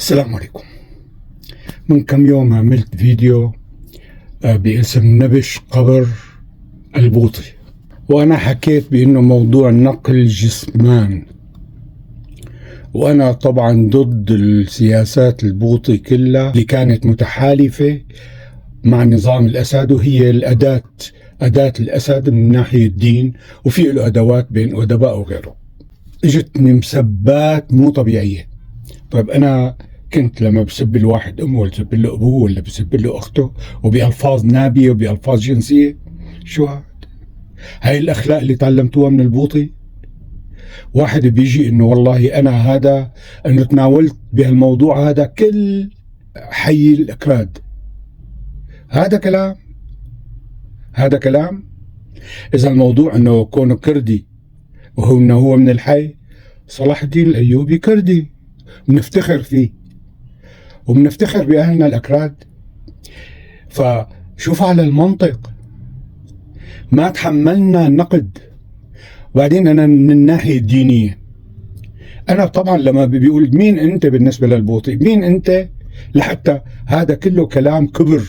السلام عليكم. من كم يوم عملت فيديو باسم نبش قبر البوطي، وأنا حكيت بأنه موضوع نقل جثمان، وأنا طبعا ضد السياسات البوطي كلها اللي كانت متحالفة مع نظام الأسد، وهي أداة الأسد من ناحية الدين، وفي له أدوات بين أدباء وغيره. اجتني مسبات مو طبيعية. طيب أنا كنت لما بسب الواحد أمه ولا بسب له أبوه ولا بسب له أخته وبألفاظ نابية وبألفاظ جنسية، شو هاي الأخلاق اللي تعلمتوها من البوطي؟ واحد بيجي إنه والله أنا إنه تناولت بهالموضوع هذا كل حي الأكراد. هذا كلام. إذا الموضوع إنه كونه كردي وهو هو من الحي، صلاح الدين الأيوبي كردي، بنفتخر فيه وبنفتخر بأهلنا الأكراد. فشوف على المنطق، ما تحملنا النقد. وبعدين أنا من الناحية الدينية، أنا طبعا لما بيقول مين أنت بالنسبة للبوطي، مين أنت لحتى هذا كله كلام كبر.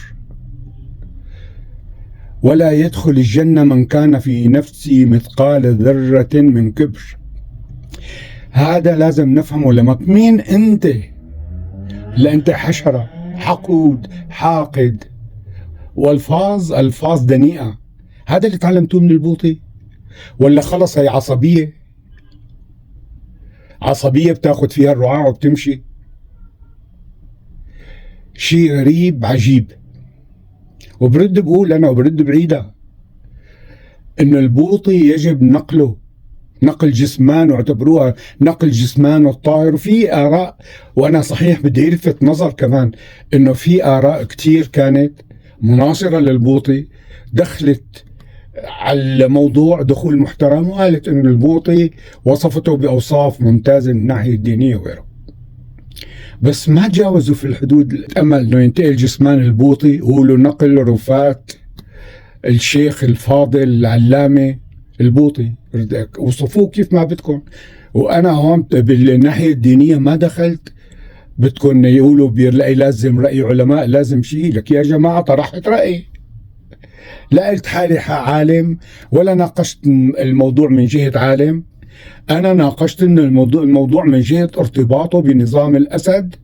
ولا يدخل الجنة من كان في نفسه مثقال ذرة من كبر. هذا لازم نفهمه. لما مين أنت؟ لا أنت حشرة، حقود، حاقد، والفاظ دنيئة. هذا اللي تعلمتوه من البوطي؟ ولا خلص هي عصبية بتاخد فيها الرعاع وبتمشي؟ شيء غريب عجيب. وبرد بقول أنا وبرد بعيدها إن البوطي يجب نقل جثمان، واعتبروها نقل جثمان الطائر. وفي آراء، وأنا صحيح بدي ألفت نظر كمان إنه في آراء كتير كانت مناصرة للبوطي دخلت على الموضوع دخول محترم، وقالت إنه البوطي وصفته بأوصاف ممتازة من الناحية الدينية وغيره، بس ما تجاوزوا في الحدود. الأمل إنه ينتقل جثمان البوطي وله نقل رفات الشيخ الفاضل العلامة البوطي، وصفوه كيف ما بدكم. وأنا هون بالناحية الدينية ما دخلت. بدكم يقولوا لازم رأي علماء، لازم شيء. لك يا جماعة طرحت رأي، لا قلت حالي عالم ولا ناقشت الموضوع من جهة عالم. أنا ناقشت إن الموضوع من جهة ارتباطه بنظام الأسد،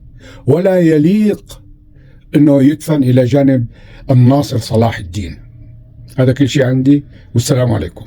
ولا يليق إنه يدفن إلى جانب الناصر صلاح الدين. هذا كل شيء عندي، والسلام عليكم.